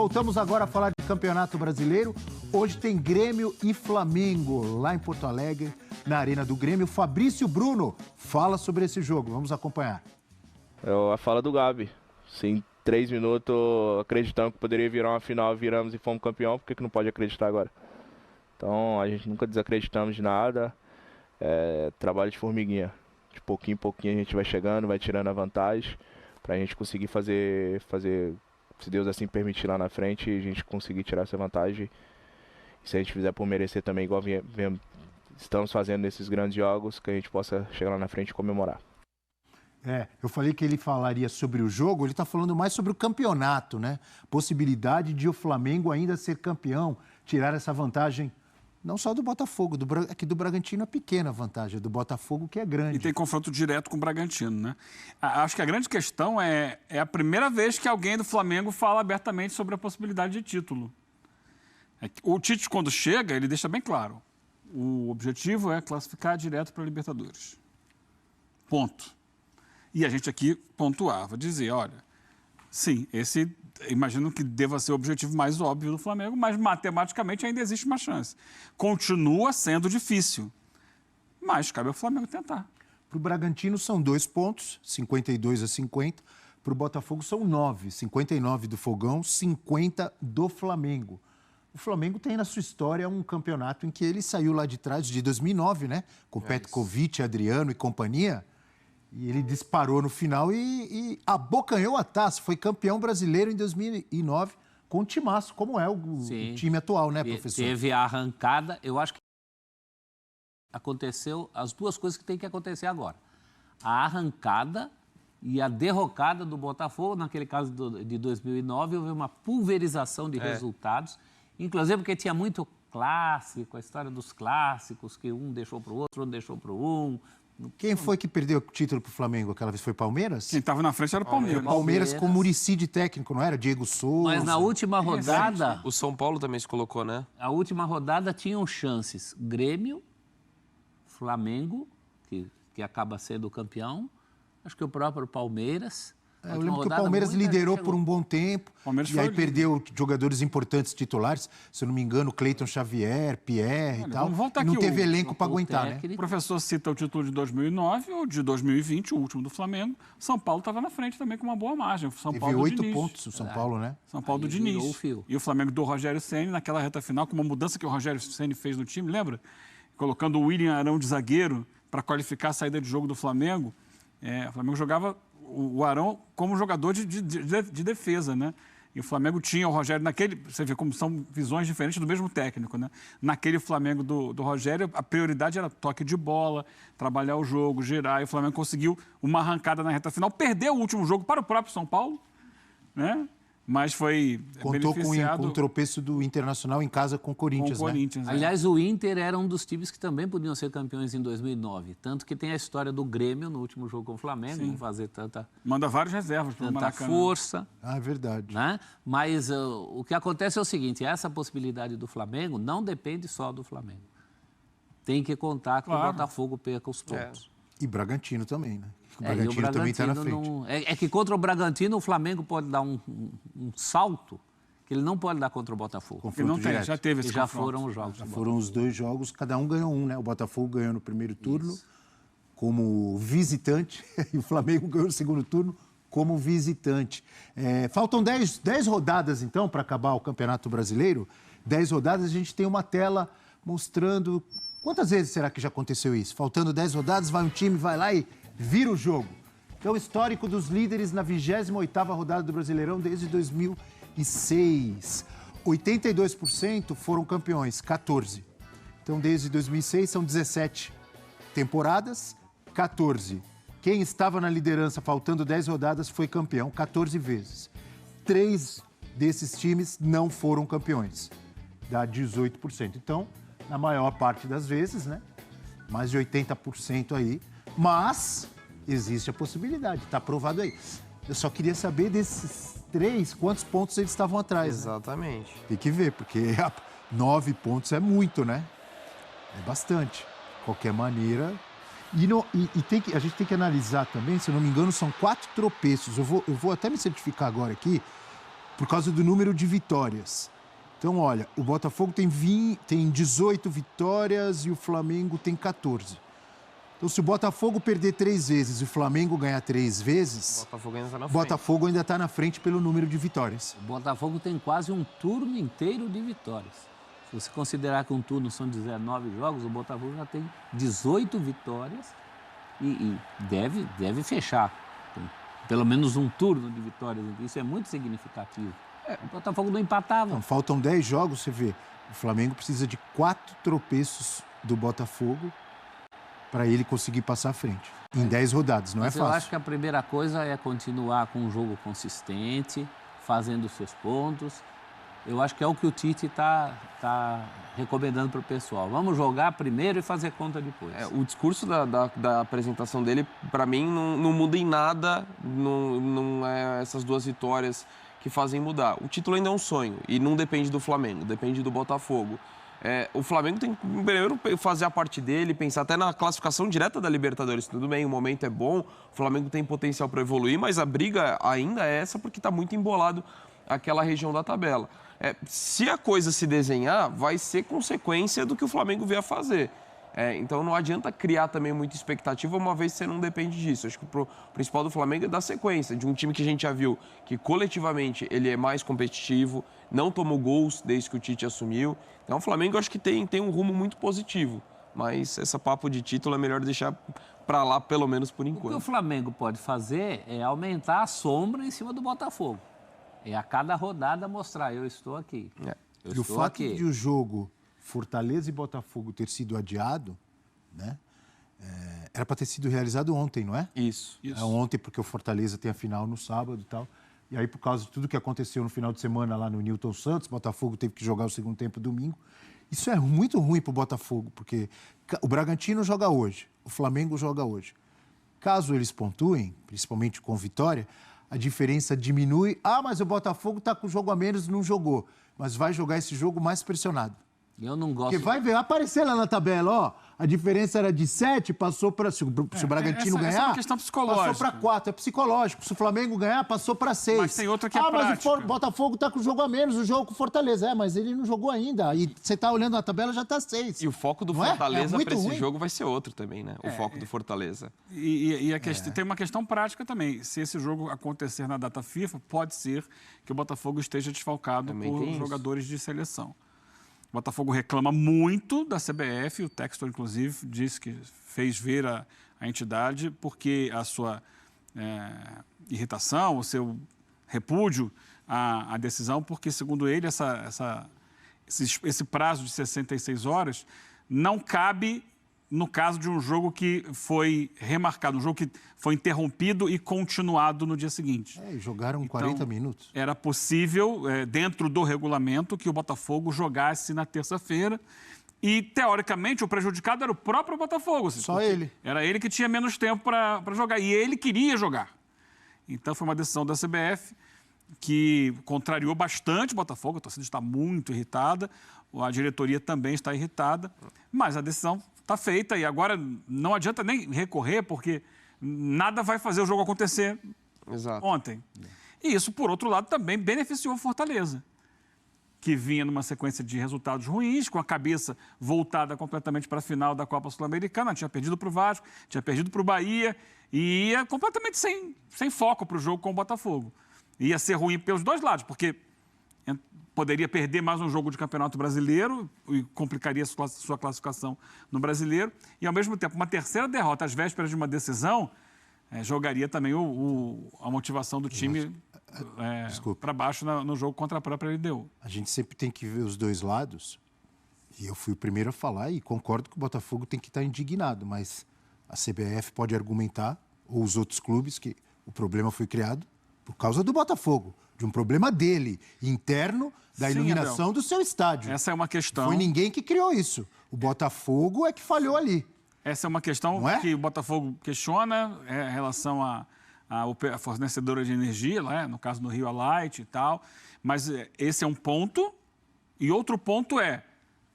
Voltamos agora a falar de Campeonato Brasileiro. Hoje tem Grêmio e Flamengo, lá em Porto Alegre, na Arena do Grêmio. Fabrício Bruno fala sobre esse jogo. Vamos acompanhar. A fala do Gabi. Sim, 3 minutos acreditando que poderia virar uma final, viramos e fomos campeão. Por que não pode acreditar agora? Então, a gente nunca desacreditamos de nada. É trabalho de formiguinha. De pouquinho em pouquinho a gente vai chegando, vai tirando a vantagem para a gente conseguir fazer, se Deus assim permitir lá na frente, a gente conseguir tirar essa vantagem. E se a gente fizer por merecer também, igual estamos fazendo nesses grandes jogos, que a gente possa chegar lá na frente e comemorar. Eu falei que ele falaria sobre o jogo, ele está falando mais sobre o campeonato, né? Possibilidade de o Flamengo ainda ser campeão, tirar essa vantagem, não só do Botafogo, aqui do Bragantino é pequena a vantagem, do Botafogo que é grande. E tem confronto direto com o Bragantino, né? Acho que a grande questão é a primeira vez que alguém do Flamengo fala abertamente sobre a possibilidade de título. O Tite, quando chega, ele deixa bem claro, o objetivo é classificar direto para a Libertadores. Ponto. E a gente aqui pontuava, dizia, olha, sim, esse imagino que deva ser o objetivo mais óbvio do Flamengo, mas matematicamente ainda existe uma chance. Continua sendo difícil, mas cabe ao Flamengo tentar. Para o Bragantino são 2 pontos, 52-50. Para o Botafogo são 9, 59 do Fogão, 50 do Flamengo. O Flamengo tem na sua história um campeonato em que ele saiu lá de trás, de 2009, né? Com Petkovic, Adriano e companhia. E ele disparou no final e abocanhou a taça. Foi campeão brasileiro em 2009 com o timaço, como é o time atual, né, professor? Teve a arrancada. Eu acho que aconteceu as duas coisas que tem que acontecer agora. A arrancada e a derrocada do Botafogo. Naquele caso de 2009, houve uma pulverização de resultados. Inclusive porque tinha muito clássico, a história dos clássicos, que um deixou para o outro deixou para um. Quem foi que perdeu o título para o Flamengo aquela vez? Foi Palmeiras? Quem estava na frente era o Palmeiras. Palmeiras com Muricy de técnico, não era? Diego Souza. Mas na última rodada... O São Paulo também se colocou, né? A última rodada tinham chances. Grêmio, Flamengo, que acaba sendo o campeão. Acho que o próprio Palmeiras... Eu lembro que o Palmeiras liderou por um bom tempo e aí perdeu jogadores importantes titulares, se eu não me engano, Cleiton Xavier, Pierre e tal. E não teve elenco para aguentar, né? O professor cita o título de 2009 ou de 2020, o último do Flamengo. São Paulo estava na frente também com uma boa margem. Teve 8 pontos o São Paulo, né? São Paulo do Diniz. E o Flamengo do Rogério Ceni naquela reta final, com uma mudança que o Rogério Ceni fez no time, lembra? Colocando o William Arão de zagueiro para qualificar a saída de jogo do Flamengo. O Flamengo jogava o Arão como jogador de defesa, né? E o Flamengo tinha o Rogério naquele... Você vê como são visões diferentes do mesmo técnico, né? Naquele Flamengo do Rogério, a prioridade era toque de bola, trabalhar o jogo, girar. E o Flamengo conseguiu uma arrancada na reta final. Perdeu o último jogo para o próprio São Paulo, né? Mas foi Contou com o tropeço do Internacional em casa com o Corinthians, né? Aliás, o Inter era um dos times que também podiam ser campeões em 2009. Tanto que tem a história do Grêmio no último jogo com o Flamengo, não fazer tanta... Manda várias reservas para o Maracanã. Força. É verdade. Né? Mas o que acontece é o seguinte, essa possibilidade do Flamengo não depende só do Flamengo. Tem que contar que o Botafogo perca os pontos. E Bragantino também, né? O Bragantino também está na frente. É que contra o Bragantino o Flamengo pode dar um salto que ele não pode dar contra o Botafogo. Confronto direto. Já teve esse já foram os jogos. Já foram os 2 jogos, cada um ganhou um, né? O Botafogo ganhou no primeiro turno como visitante e o Flamengo ganhou no segundo turno como visitante. Faltam 10 rodadas, então, para acabar o Campeonato Brasileiro. 10 rodadas, a gente tem uma tela mostrando... Quantas vezes será que já aconteceu isso? Faltando 10 rodadas, vai um time, vai lá e vira o jogo. Então, histórico dos líderes na 28ª rodada do Brasileirão desde 2006. 82% foram campeões, 14. Então, desde 2006, são 17 temporadas, 14. Quem estava na liderança, faltando 10 rodadas, foi campeão 14 vezes. 3 desses times não foram campeões, dá 18%. Então, na maior parte das vezes, né? Mais de 80% aí. Mas existe a possibilidade, está provado aí. Eu só queria saber desses 3, quantos pontos eles estavam atrás. Exatamente. Né? Tem que ver, porque 9 pontos é muito, né? É bastante. De qualquer maneira. A gente tem que analisar também, se eu não me engano, são 4 tropeços. Eu vou até me certificar agora aqui, por causa do número de vitórias. Então, olha, o Botafogo tem 18 vitórias e o Flamengo tem 14. Então, se o Botafogo perder 3 vezes e o Flamengo ganhar 3 vezes, O Botafogo ainda está na frente. Botafogo ainda está na frente pelo número de vitórias. O Botafogo tem quase um turno inteiro de vitórias. Se você considerar que um turno são 19 jogos, o Botafogo já tem 18 vitórias e deve fechar. Tem pelo menos um turno de vitórias. Isso é muito significativo. O Botafogo não empatava. Então, faltam 10 jogos, você vê. O Flamengo precisa de 4 tropeços do Botafogo para ele conseguir passar à frente. Em 10 rodadas, não Mas é eu fácil. acho que a primeira coisa é continuar com um jogo consistente, fazendo os seus pontos. Eu acho que é o que o Tite está recomendando para o pessoal. Vamos jogar primeiro e fazer conta depois. O discurso da apresentação dele, para mim, não muda em nada. Não é essas 2 vitórias que fazem mudar. O título ainda é um sonho e não depende do Flamengo, depende do Botafogo. O Flamengo tem que primeiro fazer a parte dele, pensar até na classificação direta da Libertadores. Tudo bem, o momento é bom, o Flamengo tem potencial para evoluir, mas a briga ainda é essa porque está muito embolado aquela região da tabela. Se a coisa se desenhar, vai ser consequência do que o Flamengo vier a fazer. Então não adianta criar também muita expectativa, uma vez que você não depende disso. Acho que o principal do Flamengo é dar sequência, de um time que a gente já viu que coletivamente ele é mais competitivo, não tomou gols desde que o Tite assumiu. Então o Flamengo acho que tem um rumo muito positivo, mas esse papo de título é melhor deixar para lá, pelo menos por O que o enquanto. Flamengo pode fazer é aumentar a sombra em cima do Botafogo. É a cada rodada mostrar, eu estou aqui. Eu E o estou fato aqui. de o jogo Fortaleza e Botafogo ter sido adiado, né? Era para ter sido realizado ontem, não é? Isso. É ontem, porque o Fortaleza tem a final no sábado e tal. E aí, por causa de tudo que aconteceu no final de semana lá no Newton Santos, Botafogo teve que jogar o segundo tempo domingo. Isso é muito ruim para o Botafogo, porque o Bragantino joga hoje, o Flamengo joga hoje. Caso eles pontuem, principalmente com vitória, a diferença diminui. Ah, mas o Botafogo está com o jogo a menos e não jogou. Mas vai jogar esse jogo mais pressionado. Eu não gosto. Porque vai ver, aparecer lá na tabela, ó, a diferença era de 7, passou para... Se o Bragantino ganhar, essa é uma questão psicológica. passou para 4, é psicológico. Se o Flamengo ganhar, passou para 6. Mas tem outra que é mas prática. o Botafogo tá com o jogo a menos, o jogo com o Fortaleza. Mas ele não jogou ainda. E você tá olhando a tabela, já tá 6. E o foco do Não é? Fortaleza muito para esse ruim. jogo vai ser outro também, né? O foco do Fortaleza. E tem uma questão prática também. Se esse jogo acontecer na data FIFA, pode ser que o Botafogo esteja desfalcado Também por tem isso. jogadores de seleção. O Botafogo reclama muito da CBF, o Textor, inclusive, disse que fez ver a entidade porque a sua irritação, o seu repúdio à decisão, porque, segundo ele, esse prazo de 66 horas não cabe no caso de um jogo que foi remarcado, um jogo que foi interrompido e continuado no dia seguinte. E jogaram 40 minutos. Era possível, dentro do regulamento, que o Botafogo jogasse na terça-feira e, teoricamente, o prejudicado era o próprio Botafogo. Só ele. Era ele que tinha menos tempo para jogar e ele queria jogar. Então, foi uma decisão da CBF que contrariou bastante o Botafogo, a torcida está muito irritada, a diretoria também está irritada, mas a decisão está feita e agora não adianta nem recorrer, porque nada vai fazer o jogo acontecer ontem. E isso, por outro lado, também beneficiou o Fortaleza, que vinha numa sequência de resultados ruins, com a cabeça voltada completamente para a final da Copa Sul-Americana, tinha perdido para o Vasco, tinha perdido para o Bahia, e ia completamente sem foco para o jogo com o Botafogo. Ia ser ruim pelos dois lados, porque poderia perder mais um jogo de Campeonato Brasileiro e complicaria sua classificação no Brasileiro. E, ao mesmo tempo, uma terceira derrota às vésperas de uma decisão jogaria também a motivação do time para baixo no jogo contra a própria LDU. A gente sempre tem que ver os dois lados. E eu fui o primeiro a falar e concordo que o Botafogo tem que estar indignado, mas a CBF pode argumentar, ou os outros clubes, que o problema foi criado por causa do Botafogo, de um problema dele, interno, da iluminação Abel, do seu estádio. Essa é uma questão... Foi ninguém que criou isso. O Botafogo é que falhou ali. Essa é uma questão que o Botafogo questiona em relação à fornecedora de energia, lá, no caso do Rio Light e tal. Mas esse é um ponto. E outro ponto é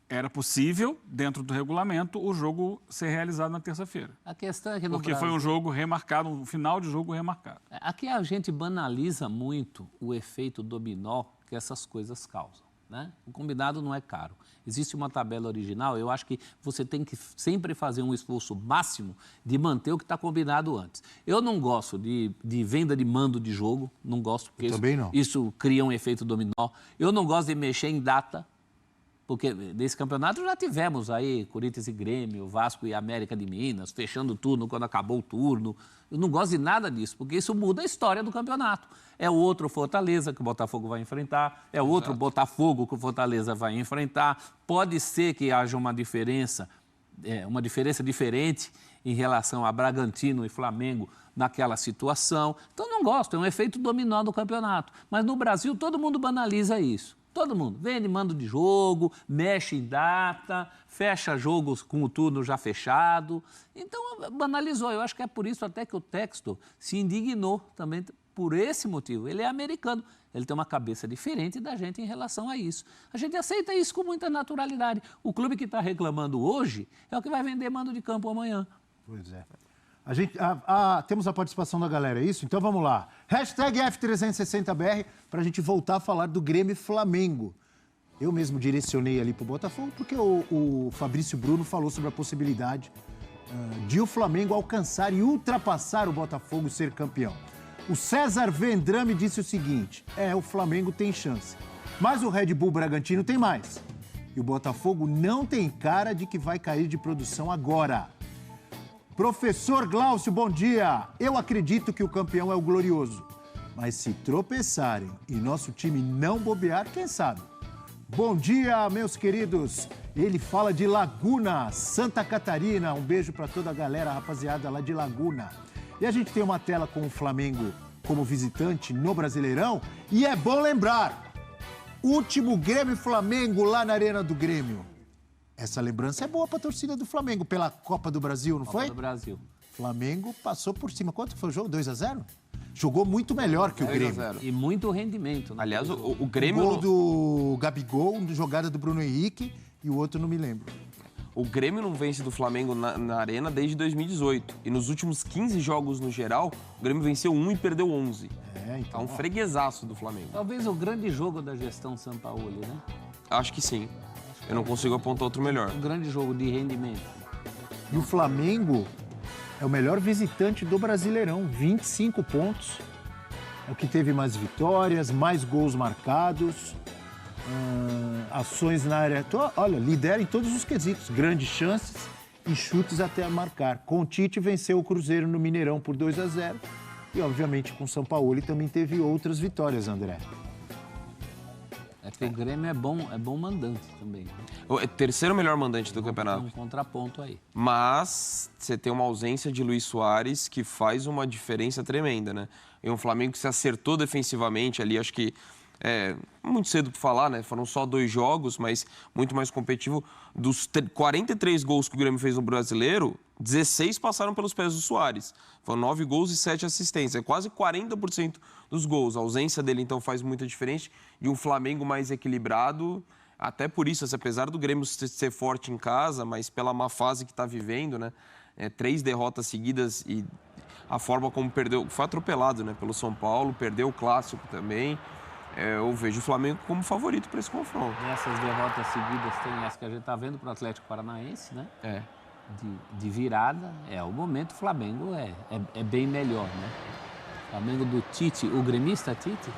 era possível, dentro do regulamento, o jogo ser realizado na terça-feira. A questão é que no Porque Brasil, foi um jogo remarcado, um final de jogo remarcado. aqui a gente banaliza muito o efeito dominó que essas coisas causam, né? O combinado não é caro. Existe uma tabela original, eu acho que você tem que sempre fazer um esforço máximo de manter o que está combinado antes. Eu não gosto de venda de mando de jogo, não gosto, porque isso cria um efeito dominó. Eu não gosto de mexer em data, porque nesse campeonato já tivemos aí Corinthians e Grêmio, Vasco e América de Minas, fechando o turno quando acabou o turno. Eu não gosto de nada disso, porque isso muda a história do campeonato. É o outro Fortaleza que o Botafogo vai enfrentar, é o outro Botafogo que o Fortaleza vai enfrentar. Pode ser que haja uma diferença diferente em relação a Bragantino e Flamengo naquela situação. Então, não gosto, é um efeito dominó do campeonato. Mas no Brasil, todo mundo banaliza isso. Todo mundo. Vende mando de jogo, mexe em data, fecha jogos com o turno já fechado. Então, banalizou. Eu acho que é por isso até que o Textor se indignou também por esse motivo. Ele é americano. Ele tem uma cabeça diferente da gente em relação a isso. A gente aceita isso com muita naturalidade. O clube que está reclamando hoje é o que vai vender mando de campo amanhã. Pois é. Temos a participação da galera, é isso? Então vamos lá. Hashtag F360BR para a gente voltar a falar do Grêmio e Flamengo. Eu mesmo direcionei ali para o Botafogo porque o Fabrício Bruno falou sobre a possibilidade de o Flamengo alcançar e ultrapassar o Botafogo e ser campeão. O César Vendrame disse o seguinte, o Flamengo tem chance, mas o Red Bull Bragantino tem mais. E o Botafogo não tem cara de que vai cair de produção agora. Professor Glaucio, bom dia. Eu acredito que o campeão é o Glorioso. Mas se tropeçarem e nosso time não bobear, quem sabe? Bom dia, meus queridos. Ele fala de Laguna, Santa Catarina. Um beijo para toda a galera, rapaziada lá de Laguna. E a gente tem uma tela com o Flamengo como visitante no Brasileirão. E é bom lembrar, último Grêmio e Flamengo lá na Arena do Grêmio. Essa lembrança é boa para a torcida do Flamengo pela Copa do Brasil, não foi? Copa do Brasil. Flamengo passou por cima. Quanto foi o jogo? 2-0? Jogou muito melhor que o Grêmio. E muito rendimento. Né? Aliás, o Grêmio... Um gol do Gabigol, jogada do Bruno Henrique e o outro não me lembro. O Grêmio não vence do Flamengo na Arena desde 2018. E nos últimos 15 jogos no geral, o Grêmio venceu 1 e perdeu 11. Então, é um freguesaço do Flamengo. Talvez o grande jogo da gestão Sampaoli, né? Acho que sim. Eu não consigo apontar outro melhor. Um grande jogo de rendimento. E o Flamengo é o melhor visitante do Brasileirão, 25 pontos. É o que teve mais vitórias, mais gols marcados, ações na área. Olha, lidera em todos os quesitos, grandes chances e chutes até a marcar. Com o Tite venceu o Cruzeiro no Mineirão por 2-0 e, obviamente, com o Sampaoli também teve outras vitórias, André. É que o Grêmio é bom mandante também. É terceiro melhor mandante do campeonato. Um contraponto aí. Mas você tem uma ausência de Luis Soares que faz uma diferença tremenda, né? E um Flamengo que se acertou defensivamente ali, acho que é muito cedo para falar, né? Foram só 2 jogos, mas muito mais competitivo. Dos 43 gols que o Grêmio fez no Brasileiro, 16 passaram pelos pés do Soares. Foram 9 gols e 7 assistências. É quase 40% dos gols. A ausência dele, então, faz muita diferença. E um Flamengo mais equilibrado. Até por isso, apesar do Grêmio ser forte em casa, mas pela má fase que está vivendo, né? 3 derrotas seguidas e a forma como perdeu... Foi atropelado, né? Pelo São Paulo, perdeu o Clássico também. Eu vejo o Flamengo como favorito para esse confronto. Nessas derrotas seguidas tem essa que a gente está vendo para o Atlético Paranaense, né? De virada. O momento o Flamengo é bem melhor, né? Flamengo do Tite, o gremista Tite.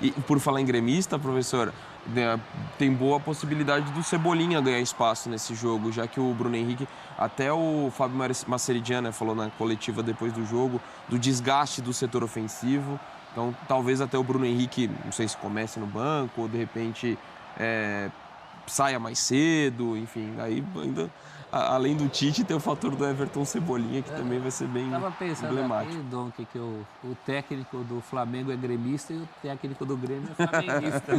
E por falar em gremista, professor, tem boa possibilidade do Cebolinha ganhar espaço nesse jogo, já que o Bruno Henrique, até o Fábio Maceridian, né, falou na coletiva depois do jogo, do desgaste do setor ofensivo. Então, talvez até o Bruno Henrique, não sei se comece no banco ou, de repente, saia mais cedo, enfim. Aí, ainda, além do Tite, tem o fator do Everton Cebolinha, que também vai ser bem emblemático. Estava pensando aqui, Dom, que o técnico do Flamengo é gremista e o técnico do Grêmio é flamenguista.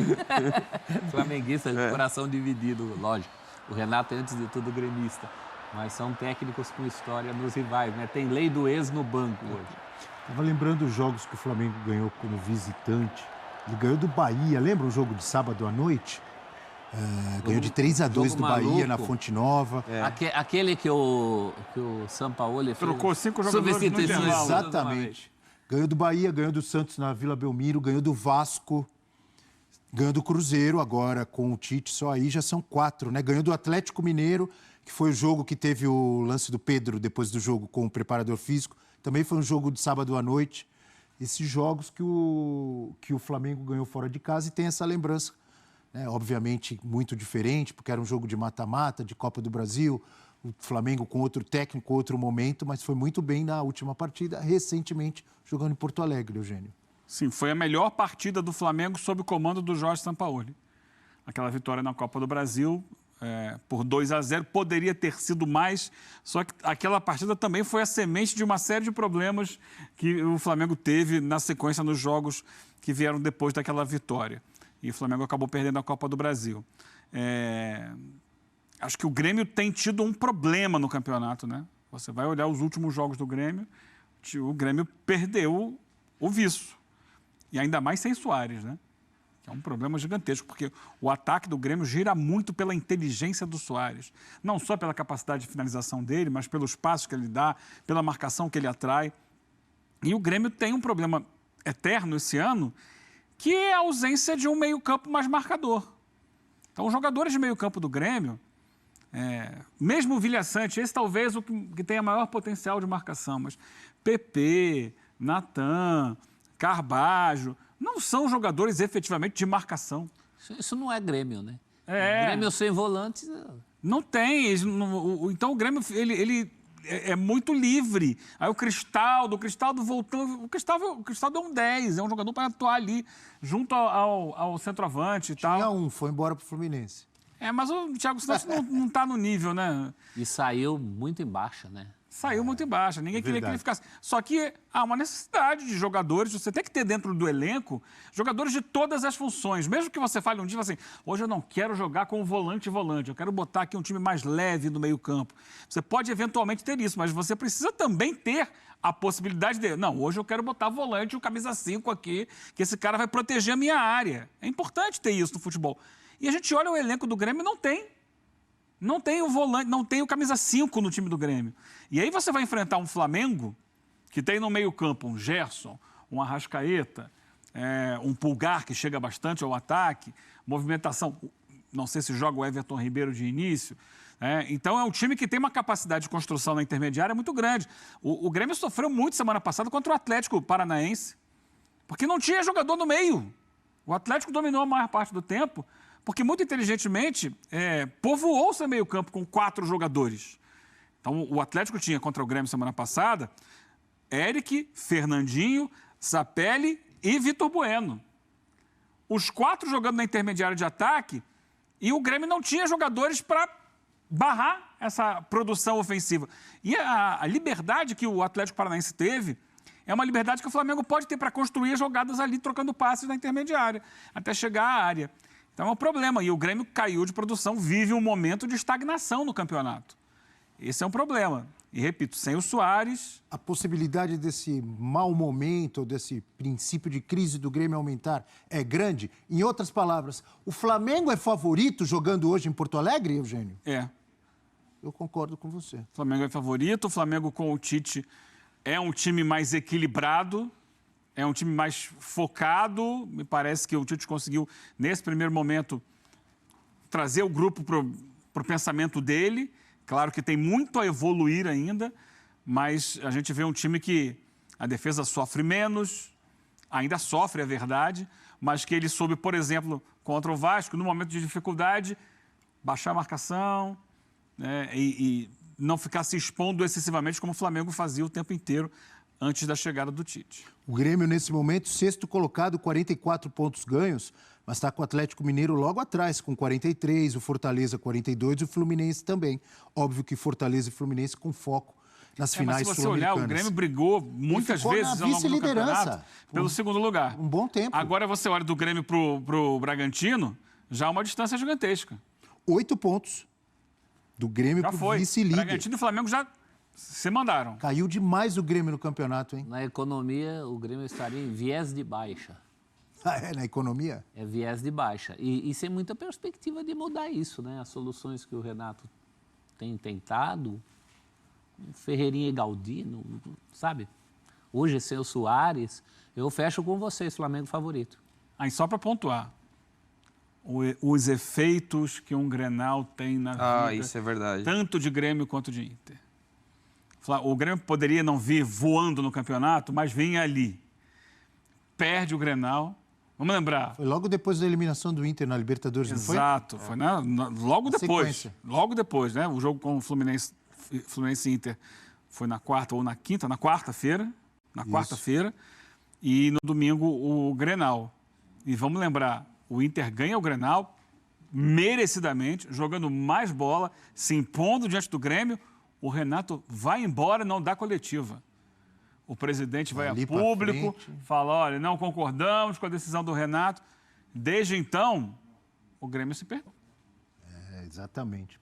Flamenguista, coração dividido, lógico. O Renato é, antes de tudo, gremista. Mas são técnicos com história nos rivais, né? Tem lei do ex no banco hoje. Estava lembrando os jogos que o Flamengo ganhou como visitante. Ele ganhou do Bahia. Lembra o jogo de sábado à noite? Ganhou de 3-2 jogo do Bahia maluco. na Fonte Nova. Aquele que o Sampaoli fez. Trocou 5 jogadores no substituições. intervalo. Exatamente. Ganhou do Bahia, ganhou do Santos na Vila Belmiro, ganhou do Vasco, ganhou do Cruzeiro agora com o Tite, só aí já são 4, né? Ganhou do Atlético Mineiro, que foi o jogo que teve o lance do Pedro depois do jogo com o preparador físico. Também foi um jogo de sábado à noite. Esses jogos que o Flamengo ganhou fora de casa e tem essa lembrança, né? Obviamente muito diferente, porque era um jogo de mata-mata, de Copa do Brasil, o Flamengo com outro técnico, outro momento, mas foi muito bem na última partida, recentemente jogando em Porto Alegre, Eugênio. Sim, foi a melhor partida do Flamengo sob o comando do Jorge Sampaoli. Aquela vitória na Copa do Brasil, por 2-0, poderia ter sido mais, só que aquela partida também foi a semente de uma série de problemas que o Flamengo teve na sequência nos jogos que vieram depois daquela vitória. E o Flamengo acabou perdendo a Copa do Brasil. Acho que o Grêmio tem tido um problema no campeonato, né? Você vai olhar os últimos jogos do Grêmio, o Grêmio perdeu o viço. E ainda mais sem Soares, né? Que é um problema gigantesco, porque o ataque do Grêmio gira muito pela inteligência do Soares. Não só pela capacidade de finalização dele, mas pelos passos que ele dá, pela marcação que ele atrai. E o Grêmio tem um problema eterno esse ano, que é a ausência de um meio-campo mais marcador. Então, os jogadores de meio-campo do Grêmio, mesmo o Vilhaçante, esse talvez o que tenha maior potencial de marcação, mas PP, Natan, Carbajo, não são jogadores efetivamente de marcação. Isso não é Grêmio, né? Grêmio sem volantes... Não tem. Então o Grêmio ele é muito livre. Aí o Cristaldo voltando... O Cristaldo é um 10, é um jogador para atuar ali junto ao centroavante e tal. Tinha foi embora pro Fluminense. Mas o Thiago Santos não está no nível, né? E saiu muito em baixa, né? Saiu muito em baixa, ninguém queria que ele ficasse. Só que há uma necessidade de jogadores, você tem que ter dentro do elenco jogadores de todas as funções. Mesmo que você fale um dia assim, hoje eu não quero jogar com volante, eu quero botar aqui um time mais leve no meio-campo. Você pode eventualmente ter isso, mas você precisa também ter a possibilidade de, não, hoje eu quero botar volante, o camisa 5 aqui, que esse cara vai proteger a minha área. É importante ter isso no futebol. E a gente olha o elenco do Grêmio, não tem. Não tem o volante, não tem o camisa 5 no time do Grêmio. E aí você vai enfrentar um Flamengo que tem no meio-campo um Gerson, um Arrascaeta, um Pulgar que chega bastante ao ataque, movimentação, não sei se joga o Everton Ribeiro de início. Então é um time que tem uma capacidade de construção na intermediária muito grande. O Grêmio sofreu muito semana passada contra o Atlético Paranaense, porque não tinha jogador no meio. O Atlético dominou a maior parte do tempo, porque muito inteligentemente povoou seu meio-campo com 4 jogadores. Então, o Atlético tinha contra o Grêmio semana passada Eric, Fernandinho, Sapelli e Vitor Bueno. Os 4 jogando na intermediária de ataque e o Grêmio não tinha jogadores para barrar essa produção ofensiva. E a liberdade que o Atlético Paranaense teve é uma liberdade que o Flamengo pode ter para construir jogadas ali, trocando passes na intermediária, até chegar à área. Então é um problema. E o Grêmio caiu de produção, vive um momento de estagnação no campeonato. Esse é um problema. E, repito, sem o Soares... A possibilidade desse mau momento, ou desse princípio de crise do Grêmio aumentar é grande? Em outras palavras, o Flamengo é favorito jogando hoje em Porto Alegre, Eugênio? Eu concordo com você. O Flamengo é favorito. O Flamengo com o Tite é um time mais equilibrado. É um time mais focado. Me parece que o Tite conseguiu, nesse primeiro momento, trazer o grupo para o pensamento dele. Claro que tem muito a evoluir ainda, mas a gente vê um time que a defesa sofre menos, ainda sofre, é verdade, mas que ele soube, por exemplo, contra o Vasco, no momento de dificuldade, baixar a marcação, né, e não ficar se expondo excessivamente como o Flamengo fazia o tempo inteiro antes da chegada do Tite. O Grêmio, nesse momento, 6º colocado, 44 pontos ganhos, mas está com o Atlético Mineiro logo atrás, com 43, o Fortaleza 42 e o Fluminense também. Óbvio que Fortaleza e Fluminense com foco nas finais sul-americanas. Se você olhar, o Grêmio brigou muitas vezes ao longo do campeonato pelo segundo lugar. Um bom tempo. Agora você olha do Grêmio pro Bragantino, já há uma distância gigantesca. 8 pontos do Grêmio para o vice-líder. Bragantino e Flamengo já se mandaram. Caiu demais o Grêmio no campeonato, hein? Na economia, o Grêmio estaria em viés de baixa. Na economia? É viés de baixa. E sem muita perspectiva de mudar isso, né? As soluções que o Renato tem tentado, Ferreirinha e Galdino, sabe? Hoje, sem o Soares, eu fecho com vocês, Flamengo favorito. Aí, só para pontuar, os efeitos que um Grenal tem na vida, isso é verdade. tanto de Grêmio quanto de Inter. O Grêmio poderia não vir voando no campeonato, mas vinha ali. Perde o Grenal. Vamos lembrar. Foi logo depois da eliminação do Inter na Libertadores, não foi? Exato. Foi logo depois. Sequência. Logo depois, né? O jogo com o Fluminense e Inter foi na quarta ou na quinta, na quarta-feira. Na quarta-feira. E no domingo o Grenal. E vamos lembrar, o Inter ganha o Grenal merecidamente, jogando mais bola, se impondo diante do Grêmio. O Renato vai embora, não dá coletiva. O presidente vai a público, fala, olha, não concordamos com a decisão do Renato. Desde então, o Grêmio se perdeu. Exatamente.